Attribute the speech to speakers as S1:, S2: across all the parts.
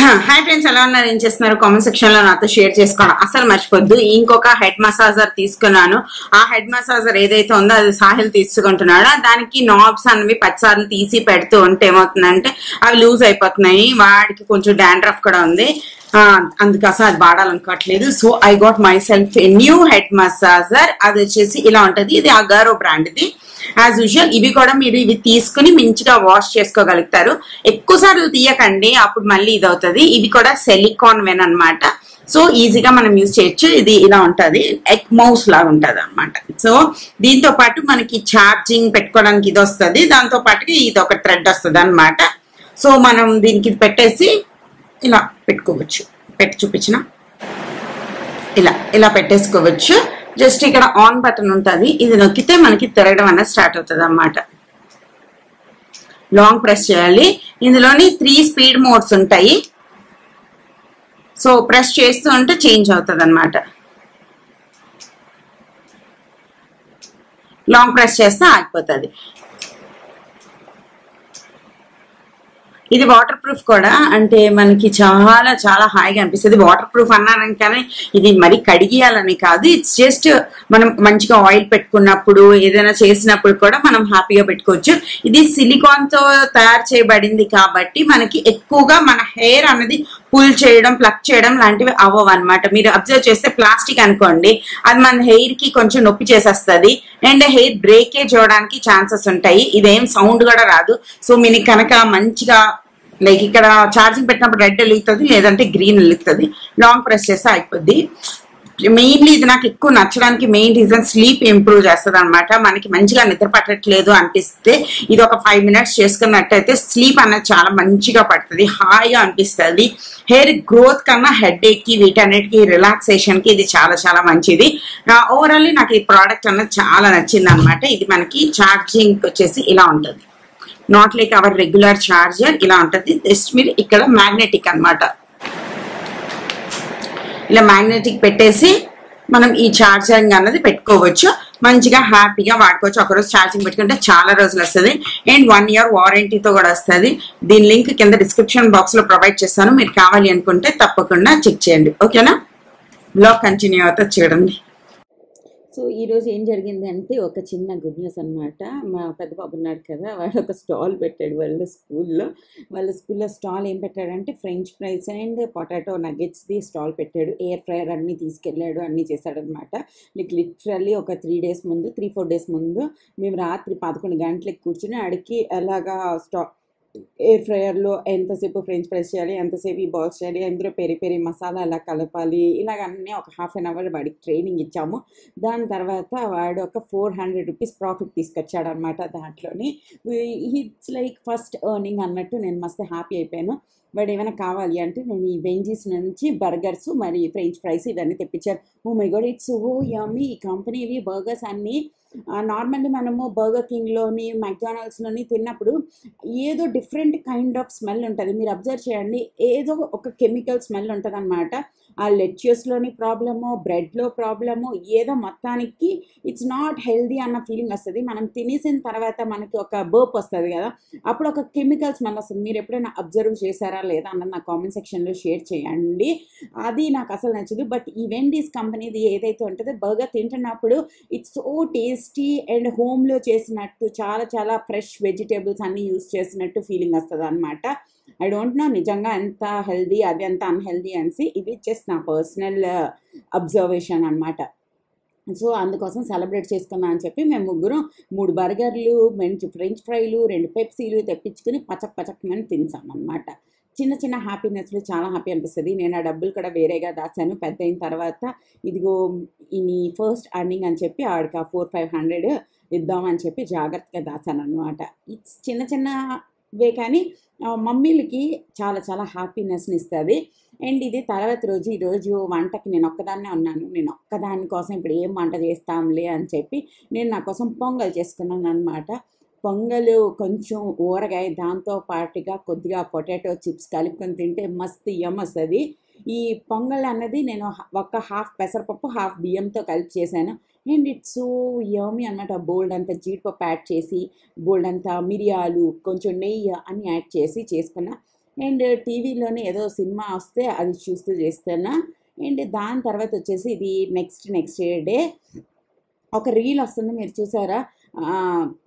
S1: Hi friends, ఎలా ఉన్నారు? ఏం చేస్తున్నారు? కామెంట్ సెక్షన్ లో నాతో షేర్ చేసుకోండి. అసలు మర్చిపోద్దు. ఇంకొక హెడ్ మసాజర్ తీసుకున్నాను. ఆ హెడ్ మసాజర్ ఏదైతే ఉందో అది సాహిల్ తీసుకుంటున్నాడు. దానికి నాబ్స్ అనేవి 10 సార్లు తీసి పెడుతూ ఉంటే ఏమవుతుందంటే అవి లూజ్ అయిపోతున్నాయి. వాడికి కొంచెం డాండ్రఫ్ కూడా ఉంది, అందుకోసం అది వాడాలనుకోవట్లేదు. So I got myself a new head massager. అది వచ్చేసి ఇలా ఉంటది. ఇది అగారో బ్రాండ్. ఇది యాజ్ యూజువల్ ఇవి కూడా మీరు ఇవి తీసుకుని మంచిగా వాష్ చేసుకోగలుగుతారు. ఎక్కువ సార్లు తీయకండి, అప్పుడు మళ్ళీ ఇది అవుతుంది. ఇది కూడా సిలికాన్ వెన్ అనమాట. సో ఈజీగా మనం యూజ్ చేయొచ్చు. ఇది ఇలా ఉంటది, ఎగ్ మౌస్ లాగా ఉంటది అనమాట. సో దీంతో పాటు మనకి ఛార్జింగ్ పెట్టుకోవడానికి ఇది వస్తుంది. దాంతో పాటు ఇది ఒక థ్రెడ్ వస్తుంది అనమాట. సో మనం దీనికి పెట్టేసి ఇలా పెట్టుకోవచ్చు. పెట్టి చూపించిన ఇలా ఇలా పెట్టేసుకోవచ్చు. జస్ట్ ఇక్కడ ఆన్ బటన్ ఉంటుంది, ఇది నొక్కితే మనకి తిరగడం అనేది స్టార్ట్ అవుతుంది అన్నమాట. లాంగ్ ప్రెస్ చేయాలి. ఇందులోని 3 స్పీడ్ మోడ్స్ ఉంటాయి. సో ప్రెస్ చేస్తూ ఉంటే చేంజ్ అవుతుంది అనమాట. లాంగ్ ప్రెస్ చేస్తే ఆగిపోతుంది. ఇది వాటర్ ప్రూఫ్ కూడా, అంటే మనకి చాలా చాలా హాయిగా అనిపిస్తుంది. వాటర్ ప్రూఫ్ అన్నాను కానీ ఇది మరి కడిగియాలని కాదు. ఇట్స్ జస్ట్ మనం మంచిగా ఆయిల్ పెట్టుకున్నప్పుడు ఏదైనా చేసినప్పుడు కూడా మనం హ్యాపీగా పెట్టుకోవచ్చు. ఇది సిలికాన్ తో తయారు చేయబడింది కాబట్టి మనకి ఎక్కువగా మన హెయిర్ అనేది పుల్ చేయడం, ప్లక్ చేయడం లాంటివి అవ్వవు అనమాట. మీరు అబ్జర్వ్ చేస్తే ప్లాస్టిక్ అనుకోండి, అది మన హెయిర్ కి కొంచెం నొప్పి చేసేస్తుంది అండ్ హెయిర్ బ్రేకేజ్ అవడానికి ఛాన్సెస్ ఉంటాయి. ఇదేం సౌండ్ కూడా రాదు. సో మీరు కనుక మంచిగా లైక్ ఇక్కడ ఛార్జింగ్ పెట్టినప్పుడు రెడ్ వెలుగుతుంది, లేదంటే గ్రీన్ వెలుగుతుంది. లాంగ్ ప్రెస్ చేస్తే అయిపోద్ది. మెయిన్లీ ఇది నాకు ఎక్కువ నచ్చడానికి మెయిన్ రీజన్ స్లీప్ ఇంప్రూవ్ చేస్తుంది అనమాట. మనకి మంచిగా నిద్ర పట్టట్లేదు అనిపిస్తే ఇది ఒక 5 మినిట్స్ చేసుకున్నట్టయితే స్లీప్ అనేది చాలా మంచిగా పడుతుంది, హాయిగా అనిపిస్తుంది. హెయిర్ గ్రోత్ కన్నా హెడ్ ఏక్ కి వీటన్నిటికి రిలాక్సేషన్ కి ఇది చాలా చాలా మంచిది. ఓవరాల్లీ నాకు ఈ ప్రోడక్ట్ అన్నది చాలా నచ్చింది అనమాట. ఇది మనకి ఛార్జింగ్ వచ్చేసి ఇలా ఉంటుంది, not like our regular charger. ఇలా ఉంటుంది. జస్ట్ మీరు ఇక్కడ మ్యాగ్నెటిక్ అనమాట, ఇలా మ్యాగ్నెటిక్ పెట్టేసి మనం ఈ ఛార్జింగ్ అన్నది పెట్టుకోవచ్చు. మంచిగా హ్యాపీగా వాడుకోవచ్చు. ఒకరోజు ఛార్జింగ్ పెట్టుకుంటే చాలా రోజులు వస్తుంది అండ్ 1 ఇయర్ వారంటీతో కూడా వస్తుంది. దీని లింక్ కింద డిస్క్రిప్షన్ బాక్స్ లో ప్రొవైడ్ చేస్తాను. మీరు కావాలి అనుకుంటే తప్పకుండా చెక్ చేయండి. ఓకేనా? బ్లాగ్ కంటిన్యూ అవుతుంది చూడండి.
S2: సో ఈరోజు ఏం జరిగింది అంటే ఒక చిన్న గుడ్ న్యూస్ అనమాట. మా పెద్ద బాబు ఉన్నాడు కదా, వాడు ఒక స్టాల్ పెట్టాడు వాళ్ళ స్కూల్లో స్టాల్ ఏం పెట్టాడంటే ఫ్రెంచ్ ఫ్రైస్ అండ్ పొటాటో నగెట్స్ది స్టాల్ పెట్టాడు. ఎయిర్ ఫ్రైయర్ అన్నీ తీసుకెళ్ళాడు, అన్నీ చేశాడనమాట. లిటరల్లీ ఒక 3-4 డేస్ ముందు మేము రాత్రి 11 గంటలకు కూర్చుని ఆడికి ఎలాగా ఎయిర్ ఫ్రైయర్లో ఎంతసేపు ఫ్రెంచ్ ఫ్రైస్ చేయాలి, ఎంతసేపు ఈ బాల్స్ చేయాలి, అందులో పెరి పెరి మసాలా ఎలా కలపాలి, ఇలాగ అన్నీ ఒక ½ అన్ అవర్ వాడికి ట్రైనింగ్ ఇచ్చాము. దాని తర్వాత వాడు ఒక 400 రూపీస్ ప్రాఫిట్ తీసుకొచ్చాడు అనమాట. దాంట్లోని ఇట్స్ లైక్ ఫస్ట్ ఎర్నింగ్ అన్నట్టు నేను మస్తు హ్యాపీ అయిపోయాను. వాడు ఏమైనా కావాలి అంటే నేను ఈ వెంజీస్ నుంచి బర్గర్స్ మరి ఫ్రెంచ్ ఫ్రైస్ ఇవన్నీ తెప్పించాను. ఓ మై గాడ్, ఇట్స్ ఓ యమ్మీ. ఈ కంపెనీవి బర్గర్స్ అన్నీ నార్మల్లీ మనము బర్గర్ కింగ్లోని మెక్డానల్డ్స్లోని తిన్నప్పుడు ఏదో డిఫరెంట్ కైండ్ ఆఫ్ స్మెల్ ఉంటుంది. మీరు అబ్జర్వ్ చేయండి, ఏదో ఒక కెమికల్ స్మెల్ ఉంటుంది అనమాట. ఆ లెట్యూస్లోని ప్రాబ్లము, బ్రెడ్లో ప్రాబ్లము, ఏదో మొత్తానికి ఇట్స్ నాట్ హెల్దీ అన్న ఫీలింగ్ వస్తుంది. మనం తినేసిన తర్వాత మనకి ఒక బర్ప్ వస్తుంది కదా, అప్పుడు ఒక కెమికల్ స్మెల్ వస్తుంది. మీరు ఎప్పుడైనా అబ్జర్వ్ చేశారా లేదా అన్నది నా కామెంట్ సెక్షన్లో షేర్ చేయండి. అది నాకు అసలు నచ్చదు. బట్ ఈ వెండీస్ కంపెనీది ఏదైతే ఉంటుందో బర్గర్ తింటున్నప్పుడు ఇట్స్ సో టేస్టీ అండ్ హోమ్లో చేసినట్టు చాలా చాలా ఫ్రెష్ వెజిటేబుల్స్ అన్నీ యూజ్ చేసినట్టు ఫీలింగ్ వస్తుంది అనమాట. ఐ డోంట్ నో నిజంగా ఎంత హెల్దీ అది ఎంత అన్హెల్దీ అనేసి, ఇది జస్ట్ నా పర్సనల్ అబ్జర్వేషన్ అనమాట. సో అందుకోసం సెలబ్రేట్ చేసుకుందాం అని చెప్పి మేము ముగ్గురం 3 బర్గర్లు, మంచి ఫ్రెంచ్ ఫ్రైలు, 2 పెప్సీలు తెప్పించుకుని పచక్ తినేసామన్నమాట. చిన్న చిన్న హ్యాపీనెస్లు చాలా హ్యాపీ అనిపిస్తుంది. నేను ఆ డబ్బులు కూడా వేరేగా దాచాను. పెద్ద అయిన తర్వాత ఇదిగో ఈ ఫస్ట్ అర్నింగ్ అని చెప్పి ఆడికి 400-500 ఇద్దామని చెప్పి జాగ్రత్తగా దాచాను అనమాట. ఇట్స్ చిన్న చిన్నవే కానీ మమ్మీలకి చాలా చాలా హ్యాపీనెస్ని ఇస్తుంది. అండ్ ఇది తర్వాత రోజు, ఈరోజు వంటకి నేను ఒక్కదాన్నే ఉన్నాను. నేను ఒక్కదాని కోసం ఇప్పుడు ఏం వంట చేస్తాంలే అని చెప్పి నేను నా కోసం పొంగల్ చేసుకున్నాను అనమాట. పొంగలు కొంచెం ఊరగాయ, దాంతో పాటుగా కొద్దిగా పొటాటో చిప్స్ కలుపుకొని తింటే మస్తు యమ్ వస్తుంది. ఈ పొంగల్ అన్నది నేను ఒక ½ పెసరపప్పు, ½ బియ్యంతో కలిపి చేశాను. అండ్ ఇట్స్ సో యమ్మీ అనమాట. బోల్డ్ అంతా జీడిపప్పు యాడ్ చేసి, బోల్డ్ అంతా మిరియాలు, కొంచెం నెయ్యి అన్నీ యాడ్ చేసి చేసుకున్న అండ్ టీవీలోనే ఏదో సినిమా వస్తే అది చూస్తూ చేస్తున్నా. అండ్ దాని తర్వాత వచ్చేసి ఇది నెక్స్ట్ డే ఒక రీల్ వస్తుంది, మీరు చూసారా?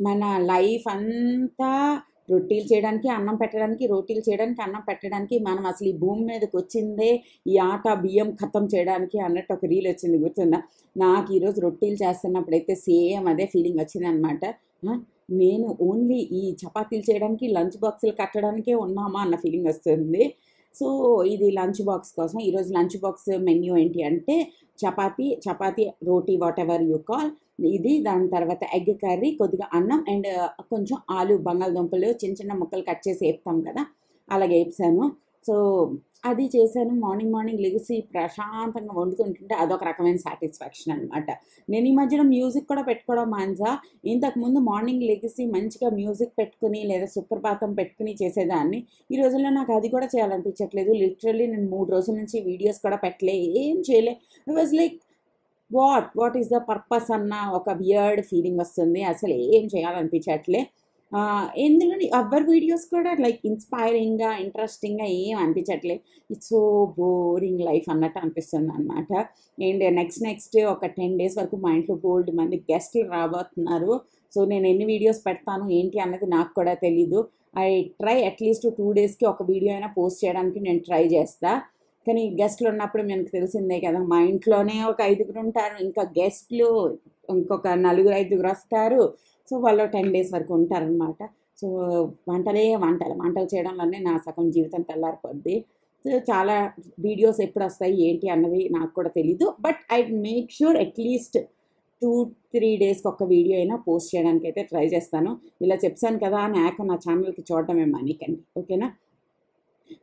S2: మన లైఫ్ అంతా రొట్టెలు చేయడానికి, అన్నం పెట్టడానికి, రోటీలు చేయడానికి, అన్నం పెట్టడానికి, మనం అసలు ఈ భూమి మీదకి వచ్చిందే ఈ ఆట బియ్యం ఖతం చేయడానికి అన్నట్టు ఒక రీల్ వచ్చింది, గుర్తుందా? నాకు ఈరోజు రొట్టెలు చేస్తున్నప్పుడైతే సేమ్ అదే ఫీలింగ్ వచ్చింది అనమాట. నేను ఓన్లీ ఈ చపాతీలు చేయడానికి, లంచ్ బాక్సులు కట్టడానికే ఉన్నామా అన్న ఫీలింగ్ వస్తుంది. సో ఇది లంచ్ బాక్స్ కోసం. ఈరోజు లంచ్ బాక్స్ మెన్యూ ఏంటి అంటే చపాతీ రోటీ వాట్ ఎవర్ యూ కాల్, ఇది. దాని తర్వాత ఎగ్ కర్రీ, కొద్దిగా అన్నం అండ్ కొంచెం ఆలు బంగాళదుంపలు చిన్న ముక్కలు కట్ చేసి వేపుతాం కదా, అలాగే వేపుసాను. సో అది చేశాను. మార్నింగ్ లెగిసి ప్రశాంతంగా వండుకుంటుంటే అదొక రకమైన సాటిస్ఫాక్షన్ అనమాట. నేను ఈ మధ్యన మ్యూజిక్ కూడా పెట్టుకోవడం మాంజా. ఇంతకుముందు మార్నింగ్ లెగిసి మంచిగా మ్యూజిక్ పెట్టుకుని లేదా సుప్రభాతం పెట్టుకుని చేసేదాన్ని. ఈ రోజుల్లో నాకు అది కూడా చేయాలనిపించట్లేదు. లిటరల్లీ నేను 3 రోజుల నుంచి వీడియోస్ కూడా పెట్టలే, ఏం చేయలే. It was like what is the purpose అన్న ఒక వియర్డ్ ఫీలింగ్ వస్తుంది. అసలు ఏం చేయాలనిపించట్లే. ఎందుకంటే ఎవరి వీడియోస్ కూడా లైక్ ఇన్స్పైరింగ్గా ఇంట్రెస్టింగ్గా ఏం అనిపించట్లే. ఇట్స్ సో బోరింగ్ లైఫ్ అన్నట్టు అనిపిస్తుంది అనమాట. అండ్ నెక్స్ట్ ఒక 10 days వరకు మా ఇంట్లో బోల్డ్ మంది గెస్ట్లు రాబోతున్నారు. సో నేను ఎన్ని వీడియోస్ పెడతాను ఏంటి అన్నది నాకు కూడా తెలీదు. ఐ ట్రై అట్లీస్ట్ 2 daysకి ఒక వీడియో అయినా పోస్ట్ చేయడానికి నేను ట్రై చేస్తా. కానీ గెస్ట్లు ఉన్నప్పుడు మనకు తెలిసిందే కదా, మా ఇంట్లోనే ఒక 5 ఉంటారు, ఇంకా గెస్ట్లు ఇంకొక 4-5 వస్తారు. సో వాళ్ళు 10 days వరకు ఉంటారనమాట. సో వంటలు చేయడంలోనే నా సగం జీవితం తెల్లారిపోద్ది. సో చాలా వీడియోస్ ఎప్పుడు వస్తాయి ఏంటి అన్నది నాకు కూడా తెలీదు. But I make sure at least 2-3 daysకి ఒక వీడియో అయినా పోస్ట్ చేయడానికి అయితే ట్రై చేస్తాను. ఇలా చెప్పాను కదా, నాకు నా ఛానల్కి చూడటమే మనకండి, ఓకేనా?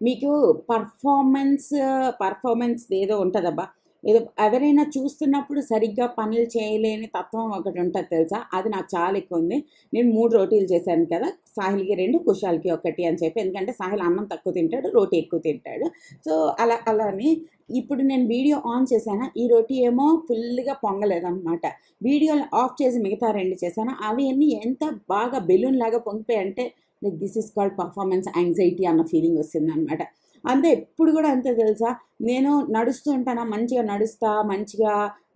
S2: మీకు పర్ఫార్మెన్స్ ఏదో ఉంటుందబ్బా, ఏదో ఎవరైనా చూస్తున్నప్పుడు సరిగ్గా పనులు చేయలేని తత్వం ఒకటి ఉంటుంది తెలుసా, అది నాకు చాలా ఎక్కువ ఉంది. నేను 3 రోటీలు చేశాను కదా, సాహిల్కి 2, కుషాల్కి 1 అని చెప్పి. ఎందుకంటే సాహిల్ అన్నం తక్కువ తింటాడు, రోటీ ఎక్కువ తింటాడు. సో అలాని ఇప్పుడు నేను వీడియో ఆన్ చేశాను, ఈ రోటీ ఏమో ఫుల్గా పొంగలేదన్నమాట. వీడియో ఆఫ్ చేసి మిగతా 2 చేశాను, అవి అన్నీ ఎంత బాగా బెలూన్ లాగా పొంగిపోయి అంటే like this is called performance anxiety అన్న ఫీలింగ్ వస్తుంది అనమాట. అంతే, ఎప్పుడు కూడా అంతే తెలుసా. నేను నడుస్తూ ఉంటానా, మంచిగా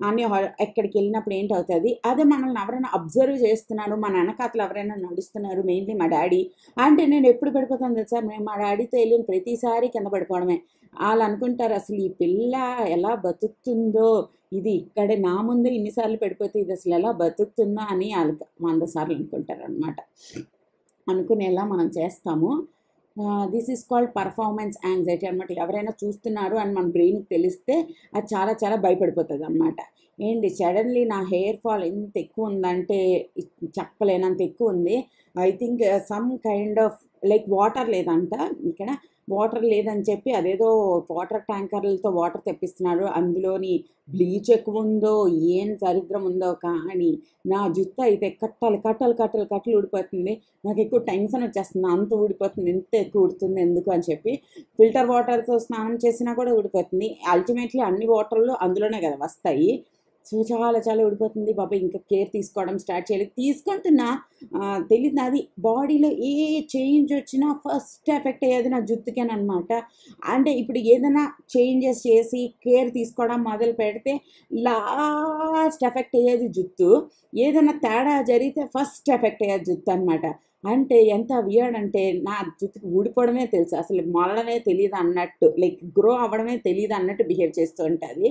S2: అన్ని ఎక్కడికి వెళ్ళినప్పుడు ఏంటవుతుంది, అదే మనల్ని ఎవరైనా అబ్జర్వ్ చేస్తున్నారు, మన వెనకాతలు ఎవరైనా నడుస్తున్నారు, మెయిన్లీ మా డాడీ అంటే నేను ఎప్పుడు పడిపోతాను తెలుసా, మేము మా డాడీతో వెళ్ళిన ప్రతిసారి కింద పడిపోవడమే. వాళ్ళు అనుకుంటారు అసలు ఈ పిల్ల ఎలా బతుకుతుందో, ఇది ఇక్కడే నా ముందే ఇన్నిసార్లు పడిపోతే ఇది అసలు ఎలా బతుకుతుందో అని వాళ్ళకి 100 సార్లు అనుకుంటారు అనమాట. అనుకునేలా మనం చేస్తాము. This is called performance anxiety అనమాట. ఎవరైనా చూస్తున్నారు అని మన బ్రెయిన్కి తెలిస్తే అది చాలా చాలా భయపడిపోతుంది అనమాట. ఏంటి సడన్లీ నా హెయిర్ ఫాల్ ఎంత ఎక్కువ ఉందంటే చెప్పలేనంత ఎక్కువ ఉంది. I think some kind of like water లేదంట ఇక్కడ, వాటర్ లేదని చెప్పి అదేదో వాటర్ ట్యాంకర్లతో వాటర్ తెప్పిస్తున్నారు, అందులోని బ్లీచ్ ఎక్కువ ఉందో ఏం దరిద్రం ఉందో కానీ నా జుట్టు అయితే కట్టలు ఊడిపోతుంది. నాకు ఎక్కువ టెన్షన్ వచ్చేస్తుంది, అంత ఊడిపోతుంది, ఇంత ఎక్కువ ఊడుతుంది ఎందుకు అని చెప్పి ఫిల్టర్ వాటర్తో స్నానం చేసినా కూడా ఊడిపోతుంది. అల్టిమేట్లీ అన్ని వాటర్లు అందులోనే కదా వస్తాయి. సో చాలా ఊడిపోతుంది బాబా. ఇంకా కేర్ తీసుకోవడం స్టార్ట్ చేయాలి, తీసుకుంటున్నా. తెలియదు అది బాడీలో ఏ చేంజ్ వచ్చినా ఫస్ట్ ఎఫెక్ట్ అయ్యేది నా జుట్టుకేనమాట. అంటే ఇప్పుడు ఏదైనా చేంజెస్ చేసి కేర్ తీసుకోవడం మొదలు పెడితే లాస్ట్ ఎఫెక్ట్ అయ్యేది జుట్టు, ఏదైనా తేడా జరిగితే ఫస్ట్ ఎఫెక్ట్ అయ్యేది జుట్టు అనమాట. అంటే ఎంత వియర్డ్ అంటే నా జుట్టుకు ఊడిపోవడమే తెలుసు, అసలు మొలడమే తెలియదు అన్నట్టు, లైక్ గ్రో అవ్వడమే తెలియదు అన్నట్టు బిహేవ్ చేస్తూ ఉంటుంది.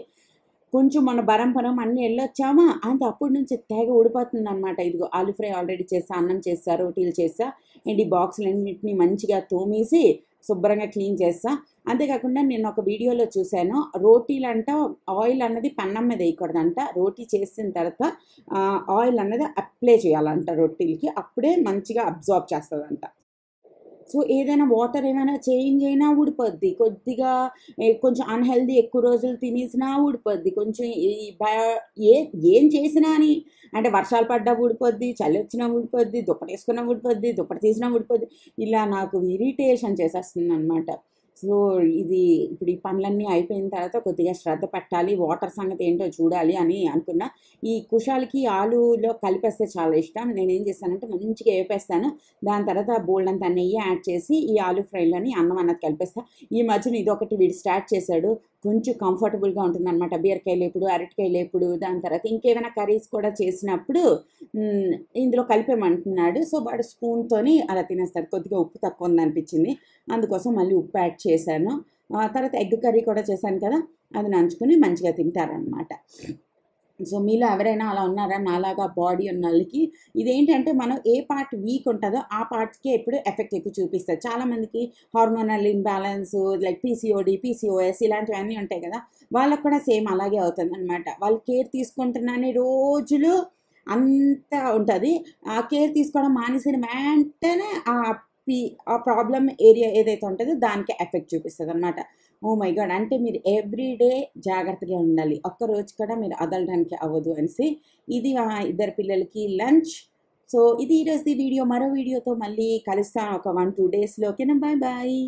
S2: కొంచెం మన బరం అన్నీ వెళ్ళొచ్చామా అంతే అప్పటి నుంచి తెగ ఊడిపోతుంది అనమాట. ఇదిగో ఆలు ఫ్రై ఆల్రెడీ చేసా, అన్నం చేసా, రోటీలు చేసా, అండ్ ఈ బాక్సులన్నింటినీ మంచిగా తోమేసి శుభ్రంగా క్లీన్ చేస్తా. అంతేకాకుండా నేను ఒక వీడియోలో చూశాను, రోటీలు అంట ఆయిల్ అన్నది పెన్నం మీద వేయకూడదంట, రోటీ చేసిన తర్వాత ఆయిల్ అన్నది అప్లై చేయాలంట రొట్టెలకి, అప్పుడే మంచిగా అబ్జార్బ్ చేస్తుందంట. సో ఏదైనా వాటర్ ఏమైనా చేంజ్ అయినా ఊడిపోద్ది, కొద్దిగా కొంచెం అన్హెల్దీ ఎక్కువ రోజులు తినేసినా ఊడిపోద్ది, కొంచెం ఏం చేసినా అని అంటే వర్షాలు పడ్డా ఊడిపోద్ది, చలి వచ్చినా ఊడిపోద్ది, దుప్పటి వేసుకున్నా ఊడిపోద్ది, దుప్పటి తీసినా ఊడిపోద్ది, ఇలా నాకు ఇరిటేషన్ చేసేస్తుంది అనమాట. సో ఇది ఇప్పుడు ఈ పనులన్నీ అయిపోయిన తర్వాత కొద్దిగా శ్రద్ధ పెట్టాలి, వాటర్ సంగతి ఏంటో చూడాలి అని అనుకున్నా. ఈ కుషాల్కి ఆలులో కలిపేస్తే చాలా ఇష్టం. నేనేం చేస్తానంటే మంచిగా వేపేస్తాను, దాని తర్వాత బోల్డంత నెయ్యి యాడ్ చేసి ఈ ఆలు ఫ్రైలోని అన్నం అన్నది కలిపేస్తా. ఈ మధ్యన ఇదొకటి వీడు స్టార్ట్ చేశాడు, కొంచెం కంఫర్టబుల్గా ఉంటుందన్నమాట. బీరకాయ లేపుడు, అరటికాయ లేపుడు, దాని తర్వాత ఇంకేమైనా కర్రీస్ కూడా చేసినప్పుడు ఇందులో కలిపేమంటున్నాడు. సో వాడు స్పూన్తోని అలా తినేస్తాడు. కొద్దిగా ఉప్పు తక్కువ ఉందనిపించింది, అందుకోసం మళ్ళీ ఉప్పు యాడ్ చేశాను. తర్వాత ఎగ్ కర్రీ కూడా చేశాను కదా, అది నంచుకొని మంచిగా తింటారనమాట. సో మీలో ఎవరైనా అలా ఉన్నారా నాలాగా బాడీ ఉన్న వాళ్ళకి? ఇదేంటంటే మనం ఏ పార్ట్ వీక్ ఉంటుందో ఆ పార్ట్కే ఎప్పుడు ఎఫెక్ట్ ఎక్కువ చూపిస్తుంది. చాలామందికి hormonal imbalance like PCOD, PCOS ఇలాంటివన్నీ ఉంటాయి కదా, వాళ్ళకు కూడా సేమ్ అలాగే అవుతుంది అనమాట. వాళ్ళు కేర్ తీసుకుంటున్నానే రోజులు అంతా ఉంటుంది, ఆ కేర్ తీసుకోవడం మానేసిన వెంటనే ఆ ప్రాబ్లం ఏరియా ఏదైతే ఉంటుందో దానికి ఎఫెక్ట్ చూపిస్తుంది అనమాట. ఓ మై గాడ్, అంటే మీరు ఎవ్రీడే జాగ్రత్తగా ఉండాలి, ఒక్కరోజు కూడా మీరు అదలడానికి అవ్వదు అనేసి. ఇది ఇద్దరు పిల్లలకి లంచ్. సో ఇది ఈరోజు వీడియో. మరో వీడియోతో మళ్ళీ కలుస్తాను ఒక 1-2 డేస్లో. ఓకేనా? Bye bye.